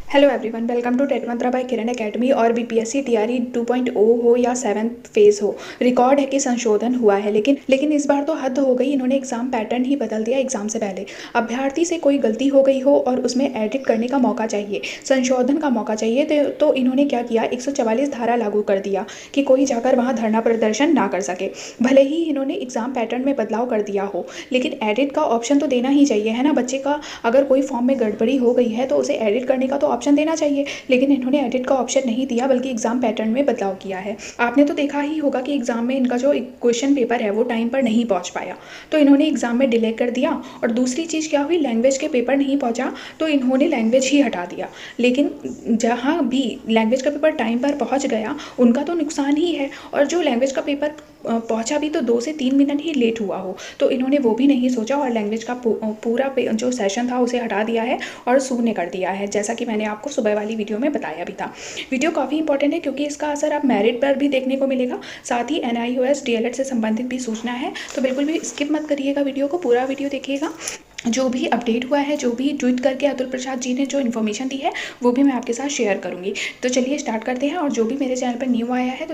Hello everyone, welcome to TET Mantra by Kiran academy. और BPSC TRE 2.0 हो या 7th फेज हो, रिकॉर्ड है कि संशोधन हुआ है। लेकिन इस बार तो हद हो गई। इन्होंने एग्जाम पैटर्न ही बदल दिया। एग्जाम से पहले अभ्यर्थी से कोई गलती हो गई हो और उसमें एडिट करने का मौका चाहिए, संशोधन का मौका चाहिए, तो इन्होंने क्या किया, 144 धारा लागू कर दिया कि कोई जाकर वहाँ धरना प्रदर्शन ना कर सके। भले ही इन्होंने एग्जाम पैटर्न में बदलाव कर दिया हो, लेकिन एडिट का ऑप्शन तो देना ही चाहिए, है ना। बच्चे का अगर कोई फॉर्म में गड़बड़ी हो गई है तो उसे एडिट करने का तो ऑप्शन देना चाहिए, लेकिन इन्होंने एडिट का ऑप्शन नहीं दिया, बल्कि एग्जाम पैटर्न में बदलाव किया है। आपने तो देखा ही होगा कि एग्जाम में इनका जो क्वेश्चन पेपर है वो टाइम पर नहीं पहुंच पाया, तो इन्होंने एग्जाम में डिले कर दिया। और दूसरी चीज़ क्या हुई, लैंग्वेज के पेपर नहीं पहुंचा तो इन्होंने लैंग्वेज ही हटा दिया। लेकिन जहाँ भी लैंग्वेज का पेपर टाइम पर पहुँच गया उनका तो नुकसान ही है, और जो लैंग्वेज का पेपर पहुंचा भी तो 2 से 3 मिनट ही लेट हुआ हो, तो इन्होंने वो भी नहीं सोचा और लैंग्वेज का पूरा जो सेशन था उसे हटा दिया है और शून्य कर दिया है, जैसा कि मैंने आपको सुबह वाली वीडियो में बताया भी था। वीडियो काफ़ी इंपॉर्टेंट है क्योंकि इसका असर आप मेरिट पर भी देखने को मिलेगा, साथ ही NIOS DLED से संबंधित भी सूचना है। तो बिल्कुल भी स्किप मत करिएगा वीडियो को, पूरा वीडियो देखिएगा। जो भी अपडेट हुआ है, जो भी ट्वीट करके अतुल प्रसाद जी ने जो इन्फॉर्मेशन दी है वो भी मैं आपके साथ शेयर करूंगी। तो चलिए स्टार्ट करते हैं। और जो भी मेरे चैनल पर न्यू आया है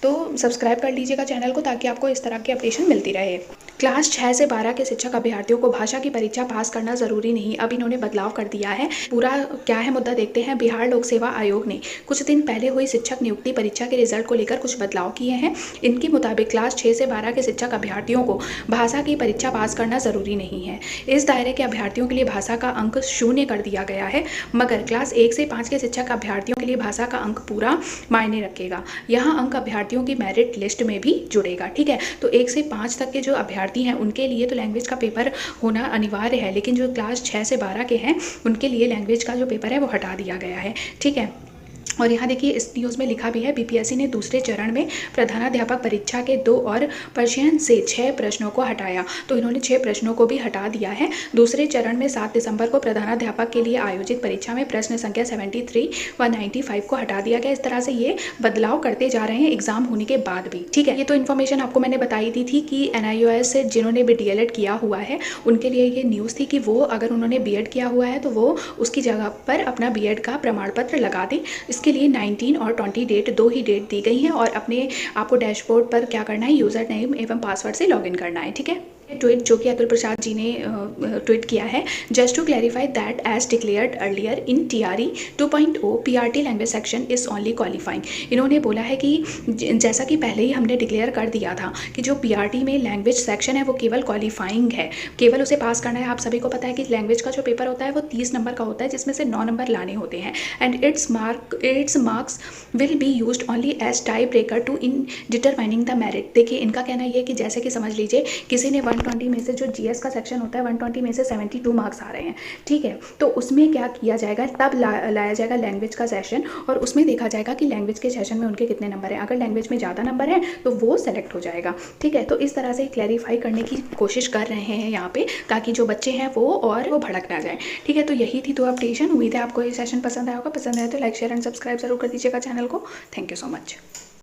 तो सब्सक्राइब कर लीजिएगा चैनल को, ताकि आपको इस तरह की अपडेशन मिलती रहे। क्लास 6 से 12 के शिक्षक अभ्यर्थियों को भाषा की परीक्षा पास करना जरूरी नहीं, अब इन्होंने बदलाव कर दिया है। पूरा क्या है मुद्दा देखते हैं। बिहार लोक सेवा आयोग ने कुछ दिन पहले हुई शिक्षक नियुक्ति परीक्षा के रिजल्ट को लेकर कुछ बदलाव किए हैं। इनके मुताबिक क्लास 6 से 12 के शिक्षक अभ्यर्थियों को भाषा की परीक्षा पास करना जरूरी नहीं है। इस दायरे के अभ्यर्थियों के लिए भाषा का अंक 0 कर दिया गया है, मगर क्लास 1 से 5 के शिक्षक अभ्यर्थियों के लिए भाषा का अंक पूरा मायने रखेगा। यहाँ अंक अभ्यर्थियों की मेरिट लिस्ट में भी जुड़ेगा, ठीक है। तो 1 से 5 तक के जो अभ्यर्थी हैं उनके लिए तो लैंग्वेज का पेपर होना अनिवार्य है, लेकिन जो क्लास 6 से 12 के हैं उनके लिए लैंग्वेज का जो पेपर है वो हटा दिया गया है, ठीक है। और यहाँ देखिए इस न्यूज़ में लिखा भी है, बीपीएससी ने दूसरे चरण में प्रधानाध्यापक परीक्षा के 2 और पर्शियन से 6 प्रश्नों को हटाया। तो इन्होंने 6 प्रश्नों को भी हटा दिया है। दूसरे चरण में 7 दिसंबर को प्रधानाध्यापक के लिए आयोजित परीक्षा में प्रश्न संख्या 73 व 95 को हटा दिया गया। इस तरह से ये बदलाव करते जा रहे हैं एग्जाम होने के बाद भी, ठीक है। ये तो इन्फॉर्मेशन आपको मैंने बताई दी थी कि NIOS से जिन्होंने भी DLED किया हुआ है उनके लिए ये न्यूज़ थी कि वो अगर उन्होंने BEd किया हुआ है तो वो उसकी जगह पर अपना BEd का प्रमाण पत्र लगा दें। इसके लिए 19 और 20 डेट, 2 ही डेट दी गई हैं, और अपने आपको डैशबोर्ड पर क्या करना है, यूज़र नेम एवं पासवर्ड से लॉगिन करना है, ठीक है। ट्वीट जो कि अतुल प्रसाद जी ने ट्वीट किया है, just to clarify that as declared earlier in TRE 2.0 PRT language section is only qualifying. इन्होंने बोला है कि जैसा कि पहले ही हमने डिक्लेयर कर दिया था कि जो PRT में लैंग्वेज सेक्शन है वो केवल क्वालिफाइंग है, केवल उसे पास करना है। आप सभी को पता है कि लैंग्वेज का जो पेपर होता है वो 30 नंबर का होता है, जिसमें से 9 नंबर लाने होते हैं। And its marks will be used only as tie breaker to in determining the merit. देखिए इनका कहना ये है कि जैसे कि समझ लीजिए किसी ने 120 में से, जो GS का सेक्शन होता है 120 में से 72 मार्क्स आ रहे हैं, ठीक है। तो उसमें क्या किया जाएगा, तब लाया जाएगा लैंग्वेज का सेशन, और उसमें देखा जाएगा कि लैंग्वेज के सेशन में उनके कितने नंबर हैं। अगर लैंग्वेज में ज़्यादा नंबर है तो वो सेलेक्ट हो जाएगा, ठीक है। तो इस तरह से क्लैरिफाई करने की कोशिश कर रहे हैं यहाँ पे, ताकि जो बच्चे हैं वो भड़क ना जाए, ठीक है। तो यही थी 2 अपडेशन। उम्मीद है आपको ये सेशन पसंद आया होगा। पसंद आया तो लाइक, शेयर एंड सब्सक्राइब जरूर कर दीजिएगा चैनल को। Thank you so much.